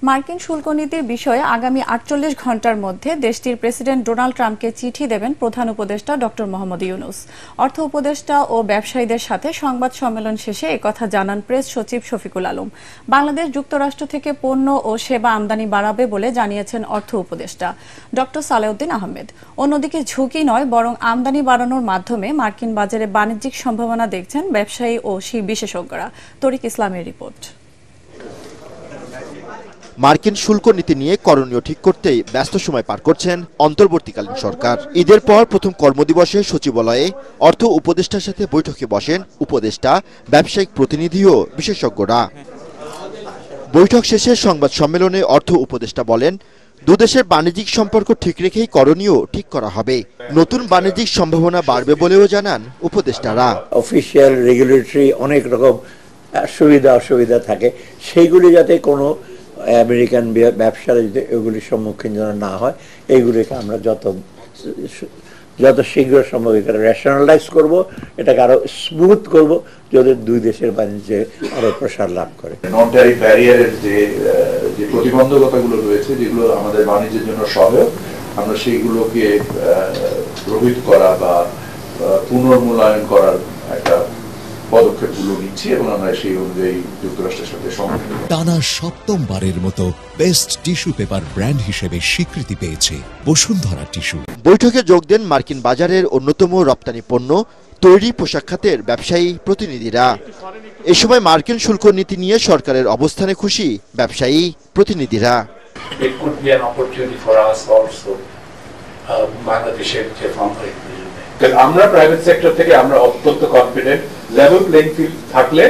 মার্কিন শুল্ক নীতির বিষয়ে আগামী ৪৮ ঘণ্টার মধ্যে দেশটির প্রেসিডেন্ট ডোনাল্ড ট্রাম্পকে চিঠি দেবেন প্রধান উপদেষ্টা ডক্টর মোহাম্মদ ইউনূস। অর্থ উপদেষ্টা ও ব্যবসায়ীদের সাথে সংবাদ সম্মেলন শেষে একথা জানান প্রেস সচিব শফিকুল আলম। বাংলাদেশ যুক্তরাষ্ট্র থেকে পণ্য ও সেবা আমদানি বাড়াবে বলে জানিয়েছেন অর্থ উপদেষ্টা ডক্টর সালেউদ্দিন আহমেদ। অন্যদিকে ঝুঁকি নয় বরং আমদানি বাড়ানোর মাধ্যমে মার্কিন বাজারে বাণিজ্যিক সম্ভাবনা দেখছেন ব্যবসায়ী ও বিশেষজ্ঞরা। তরিক ইসলামের রিপোর্ট। মার্কিন শুল্ক নীতি নিয়ে করণীয় ঠিক করতেই ব্যস্ত সময় পার করছেন অন্তর্বর্তীকালীন সরকার। ঈদের পর প্রথম কর্মদিবসে সচিবালয়ে অর্থ উপদেষ্টার সাথে বৈঠকে বসেন উপদেষ্টা, ব্যবসায়িক প্রতিনিধি ও বিশেষজ্ঞরা। বৈঠক শেষে সংবাদ সম্মেলনে অর্থ উপদেষ্টা বলেন, দুদেশের বাণিজ্যিক সম্পর্ক ঠিক রেখেই করণীয় ঠিক করা হবে। নতুন বাণিজ্যিক সম্ভাবনা বাড়বে বলেও জানান উপদেষ্টারা। অফিসিয়াল রেগুলেটরি অনেক রকম সুবিধা অসুবিধা থাকে, সেইগুলি যাতে কোনো আমেরিকান ব্যবসায়ী এগুলির সম্মুখীন যেন না হয়, এইগুলিকে আমরা যত শীঘ্র সম্ভব এটাকে রেশনালাইজ করব, এটাকে আরো স্মুথ করব, যাতে দুই দেশের বাণিজ্যে আরো প্রসার লাভ করে। নন ট্যারিফ ব্যারিয়ারের যে প্রতিবন্ধকতাগুলো রয়েছে, যেগুলো আমাদের বাণিজ্যের জন্য সহায়ক, আমরা সেইগুলোকে রোহিত করা বা পুনর্মূল্যায়ন করার একটা পদক্ষেপগুলো নিচ্ছি এবং আমরা সেই অনুযায়ী যুক্তরাষ্ট্রের সাথে সম্মত। টানা সপ্তমবারের মতো বেস্ট টিস্যু পেপার ব্র্যান্ড হিসেবে স্বীকৃতি পেয়েছে বসুন্ধরা টিস্যু। বৈঠকে যোগ দেন মার্কিন বাজারের অন্যতম রপ্তানি পণ্য তৈরি পোশাক খাতের ব্যবসায়ী প্রতিনিধিরা। এ সময় মার্কিন শুল্ক নীতি নিয়ে সরকারের অবস্থানে খুশি ব্যবসায়ী প্রতিনিধিরা। আমরা প্রাইভেট সেক্টর থেকে আমরা অত্যন্ত কনফিডেন্ট, লেভেল প্লেইং ফিল্ড থাকলে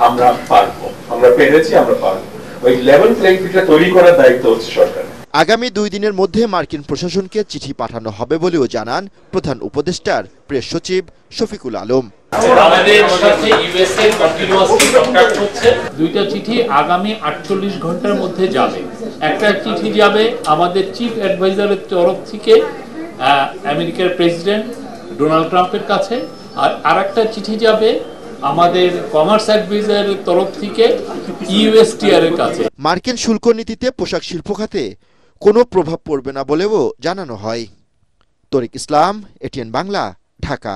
আমরা পারবো, আমরা পেরেছি, আমরা পারবো। ওই লেভেল প্লেইং ফিল্ডটা তৈরি করার দায়িত্ব হচ্ছে সরকারের। আগামী 2 দিনের মধ্যে মার্কিন প্রশাসনকে চিঠি পাঠানো হবে বলেও জানান প্রধান উপদেষ্টার প্রেস সচিব শফিকুল আলম। আমাদের সাথে ইউএসএ কন্টিনিউয়াসলি কন্টাক্ট হচ্ছে। 2টা চিঠি আগামী 48 ঘন্টার মধ্যে যাবে। একটা চিঠি যাবে আমাদের চিফ অ্যাডভাইজারের তরফ থেকে আমেরিকার প্রেসিডেন্ট ডোনাল্ড ট্রাম্পের কাছে, আর আরেকটা চিঠি যাবে আমাদের কমার্স অ্যাডভাইজারের তরফ থেকে ইউএসটিআর এর কাছে। মার্কিন শুল্ক নীতিতে পোশাক শিল্প খাতে কোনো প্রভাব পড়বে না বলেও জানানো হয়। তরিক ইসলাম, এটিএন বাংলা, ঢাকা।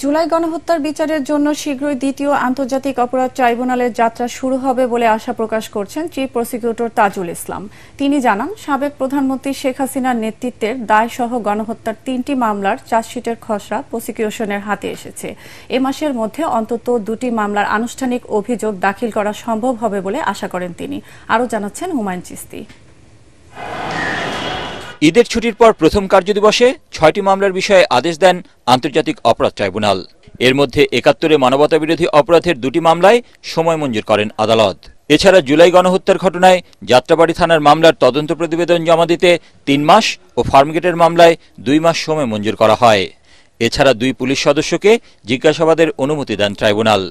জুলাই গণহত্যার বিচারের জন্য শীঘ্রই দ্বিতীয় আন্তর্জাতিক অপরাধ ট্রাইব্যুনালের যাত্রা শুরু হবে বলে আশা প্রকাশ করছেন চিফ প্রসিকিউটর তাজুল ইসলাম। তিনি জানান, সাবেক প্রধানমন্ত্রী শেখ হাসিনার নেতৃত্বের দায়সহ গণহত্যার 3টি মামলার চার্জশিটের খসড়া প্রসিকিউশনের হাতে এসেছে। এ মাসের মধ্যে অন্তত 2টি মামলার আনুষ্ঠানিক অভিযোগ দাখিল করা সম্ভব হবে বলে আশা করেন তিনি। আরও জানাচ্ছেন হুমায়ুন চিস্তি। ঈদের ছুটির পর প্রথম কার্যদিবসে 6টি মামলার বিষয়ে আদেশ দেন আন্তর্জাতিক অপরাধ ট্রাইব্যুনাল। এর মধ্যে 71 মানবতাবিরোধী অপরাধের 2টি মামলায় সময় মঞ্জুর করেন আদালত। এছাড়া জুলাই গণহত্যার ঘটনায় যাত্রাবাড়ি থানার মামলার তদন্ত প্রতিবেদন জমা দিতে 3 মাস ও ফার্মগেটের মামলায় 2 মাস সময় মঞ্জুর করা হয়। এছাড়া 2 পুলিশ সদস্যকে জিজ্ঞাসাবাদের অনুমতি দেন ট্রাইব্যুনাল।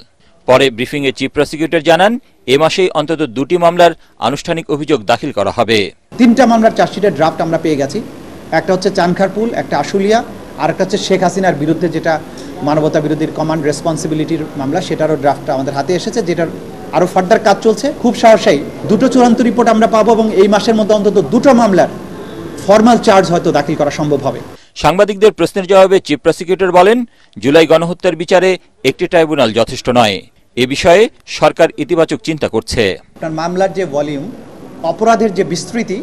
পরে ব্রিফিংয়ে চিফ প্রসিকিউটর জানান, এ মাসেই অন্তত 2টি মামলার আনুষ্ঠানিক অভিযোগ দাখিল করা হবে। 3টা মামলার চার্জশিটের ড্রাফট আমরা পেয়ে গেছি। একটা হচ্ছে চানখারপুল, একটা আশুলিয়া, আর একটা হচ্ছে শেখ হাসিনার বিরুদ্ধে যেটা মানবতা বিরোধীর কমান্ড রেসপন্সিবিলিটির মামলা, সেটারও ড্রাফটটা আমাদের হাতে এসেছে, যেটার আরও ফার্দার কাজ চলছে। খুব সহসাই 2টো চূড়ান্ত রিপোর্ট আমরা পাবো এবং এই মাসের মধ্যে অন্তত 2টো মামলার ফর্মাল চার্জ হয়তো দাখিল করা সম্ভব হবে। সাংবাদিকদের প্রশ্নের জবাবে চিফ প্রসিকিউটর বলেন, জুলাই গণহত্যার বিচারে একটি ট্রাইব্যুনাল যথেষ্ট নয়। এ বিষয়ে সরকার ইতিবাচক চিন্তা করছে। মামলার যে ভলিউম, অপরাধের যে বিস্তৃতি,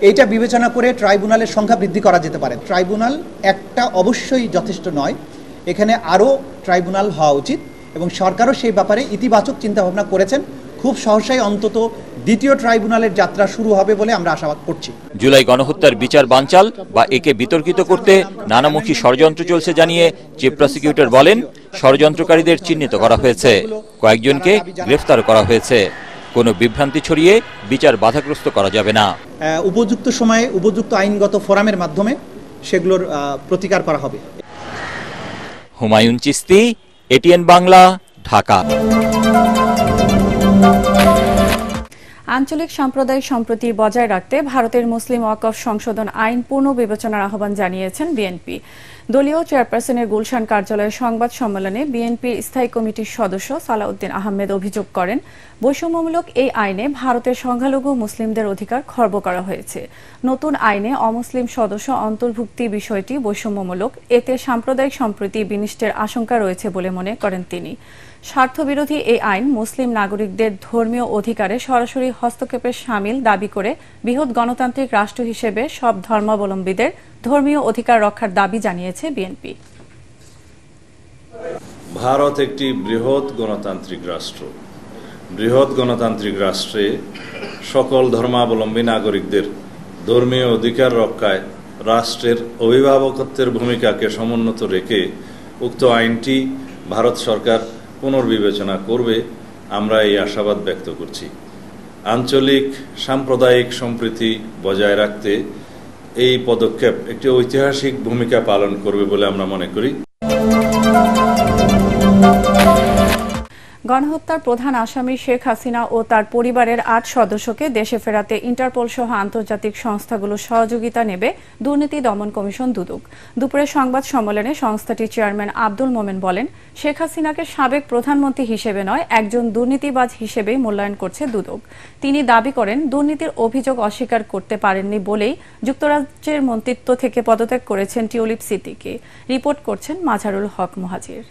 এইটা বিবেচনা করে ট্রাইব্যুনালের সংখ্যা বৃদ্ধি করা যেতে পারে। ট্রাইব্যুনাল একটা অবশ্যই যথেষ্ট নয়, এখানে আরও ট্রাইব্যুনাল হওয়া উচিত এবং সরকারও সেই ব্যাপারে ইতিবাচক চিন্তাভাবনা করেছেন। খুব সহসাই অন্তত 2য় ট্রাইব্যুনালের যাত্রা শুরু হবে বলে আমরা আশাবাদ করছি। জুলাই গণহত্যার বিচার বানচাল বা একে বিতর্কিত করতে নানামুখী ষড়যন্ত্র চলছে জানিয়ে চিফ প্রসিকিউটর বলেন, ষড়যন্ত্রকারীদের চিহ্নিত করা হয়েছে, কয়েকজনকে গ্রেফতার করা হয়েছে। কোনো বিভ্রান্তি ছড়িয়ে বিচার বাধাগ্রস্ত করা যাবে না। উপযুক্ত সময়ে উপযুক্ত আইনগত ফোরামের মাধ্যমে সেগুলোর প্রতিকার করা হবে। হুমায়ুন চিস্তি, এটিএন বাংলা, ঢাকা। আঞ্চলিক সাম্প্রদায়িক সম্প্রীতি বজায় রাখতে ভারতের মুসলিম ওয়াকফ সংশোধন আইন পুনর্বিবেচনার আহ্বান জানিয়েছেন বিএনপি। দলীয় চেয়ারপারসনের গুলশান কার্যালয়ের সংবাদ সম্মেলনে বিএনপির স্থায়ী কমিটির সদস্য সালাউদ্দিন আহমেদ অভিযোগ করেন, বৈষম্যমূলক এই আইনে ভারতের সংখ্যালঘু মুসলিমদের অধিকার খর্ব করা হয়েছে। নতুন আইনে অমুসলিম সদস্য অন্তর্ভুক্তি বিষয়টি বৈষম্যমূলক, এতে সাম্প্রদায়িক সম্প্রীতি বিনষ্টের আশঙ্কা রয়েছে বলে মনে করেন তিনি। স্বার্থবিরোধী এই আইন মুসলিম নাগরিকদের ধর্মীয় অধিকারে সরাসরি হস্তক্ষেপের শামিল দাবি করে বৃহৎ গণতান্ত্রিক রাষ্ট্র হিসেবে সব ধর্মাবলম্বীদের ধর্মীয় অধিকার রক্ষার দাবি জানিয়েছে বিএনপি। ভারত একটি বৃহৎ গণতান্ত্রিক রাষ্ট্র। বৃহৎ গণতান্ত্রিক রাষ্ট্রে সকল ধর্মাবলম্বী নাগরিকদের ধর্মীয় অধিকার রক্ষায় রাষ্ট্রের অভিভাবকত্বের ভূমিকাকে সমুন্নত রেখে উক্ত আইনটি ভারত সরকার পুনর্বিবেচনা করবে, আমরা এই আশাবাদ ব্যক্ত করছি। আঞ্চলিক সাম্প্রদায়িক সম্প্রীতি বজায় রাখতে এই পদক্ষেপ একটি ঐতিহাসিক ভূমিকা পালন করবে বলে আমরা মনে করি। গণহত্যার প্রধান আসামি শেখ হাসিনা ও তার পরিবারের ৮ সদস্যকে দেশে ফেরাতে ইন্টারপোল সহ আন্তর্জাতিক সংস্থাগুলো সহযোগিতা নেবে দুর্নীতি দমন কমিশন দুদক। দুপুরে সংবাদ সম্মেলনে সংস্থাটির চেয়ারম্যান আব্দুল মোমেন বলেন, শেখ হাসিনাকে সাবেক প্রধানমন্ত্রী হিসেবে নয়, একজন দুর্নীতিবাজ হিসেবেই মূল্যায়ন করছে দুদক। তিনি দাবি করেন, দুর্নীতির অভিযোগ অস্বীকার করতে পারেননি বলেই যুক্তরাজ্যের মন্ত্রিত্ব থেকে পদত্যাগ করেছেন টিউলিপ সিদ্দিকী। রিপোর্ট করছেন মাঝারুল হক মুহাজির।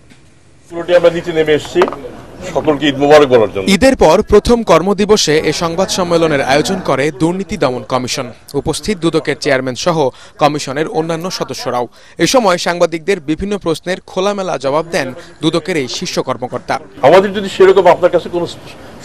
ঈদের পর প্রথম কর্মদিবসে এ সংবাদ সম্মেলনের আয়োজন করে দুর্নীতি দমন কমিশন। উপস্থিত দুদকের চেয়ারম্যান সহ কমিশনের অন্যান্য সদস্যরাও। এ সময় সাংবাদিকদের বিভিন্ন প্রশ্নের খোলামেলা জবাব দেন দুদকের এই শীর্ষ কর্মকর্তা। আমাদের যদি সেরকম আপনার কাছে কোনো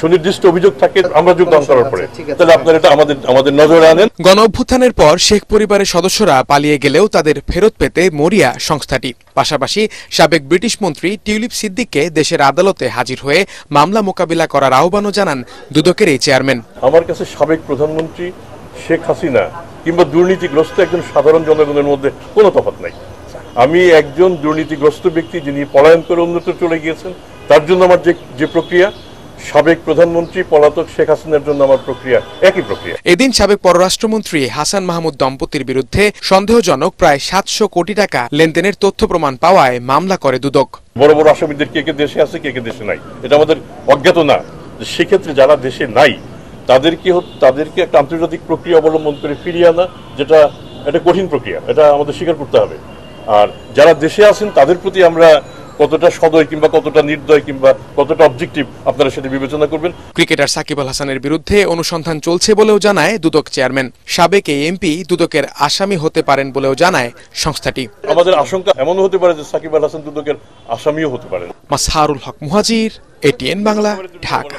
সুনির্দিষ্ট অভিযোগ থাকে, আমরা যোগদান করার পরে তাহলে আপনারা এটা আমাদের নজরে আনেন। গণ অভ্যুত্থানের পর শেখ পরিবারের সদস্যরা পালিয়ে গেলেও তাদের ফেরত পেতে মরিয়া সংস্থাটি। পাশাপাশি সাবেক ব্রিটিশ মন্ত্রী টিউলিপ সিদ্দিককে দেশের আদালতে হাজির হয়ে মামলা মোকাবিলা করার আহ্বানও জানান দুদকের এই চেয়ারম্যান। আমার কাছে সাবেক প্রধানমন্ত্রী শেখ হাসিনা কিংবা দুর্নীতিগ্রস্ত একজন সাধারণ জনগণের মধ্যে কোনো তফাৎ নাই। আমি একজন দুর্নীতিগ্রস্ত ব্যক্তি যিনি পলায়ন করে অন্যত্র চলে গিয়েছেন, তার জন্য আমার যে প্রক্রিয়া, সাবেক প্রধানমন্ত্রী পলাতক শেখ হাসিনার জন্য আমার প্রক্রিয়া একই প্রক্রিয়া। এদিন সাবেক পররাষ্ট্রমন্ত্রী হাসান মাহমুদ দম্পতির বিরুদ্ধে সন্দেহজনক প্রায় 700 কোটি টাকা লেনদেনের তথ্য প্রমাণ পাওয়ায় মামলা করে দুদক। বড় বড় আসামিদের কে কে দেশে আছে, কে কে দেশে নাই, এটা আমাদের অজ্ঞাত না। সেক্ষেত্রে যারা দেশে নাই তাদেরকে একটা আন্তর্জাতিক প্রক্রিয়া অবলম্বন করে ফিরিয়ে আনা, যেটা একটা কঠিন প্রক্রিয়া, এটা আমাদের স্বীকার করতে হবে। আর যারা দেশে আছেন তাদের প্রতি আমরা কতটা সদয় কিংবা কতটা নির্দয় কিংবা কতটা অবজেক্টিভ আপনারা সেটা বিবেচনা করবেন। ক্রিকেটার সাকিব আল হাসানের বিরুদ্ধে অনুসন্ধান চলছে বলেও জানায় দুদক চেয়ারম্যান। সাবেক এই এমপি দুদকের আসামি হতে পারেন বলেও জানায় সংস্থাটি। আমাদের আশঙ্কা এমন হতে পারে যে সাকিব আল হাসান দুদকের আসামিও হতে পারেন। মাঝহারুল হক মুহাজির, এটিএন বাংলা, ঢাকা।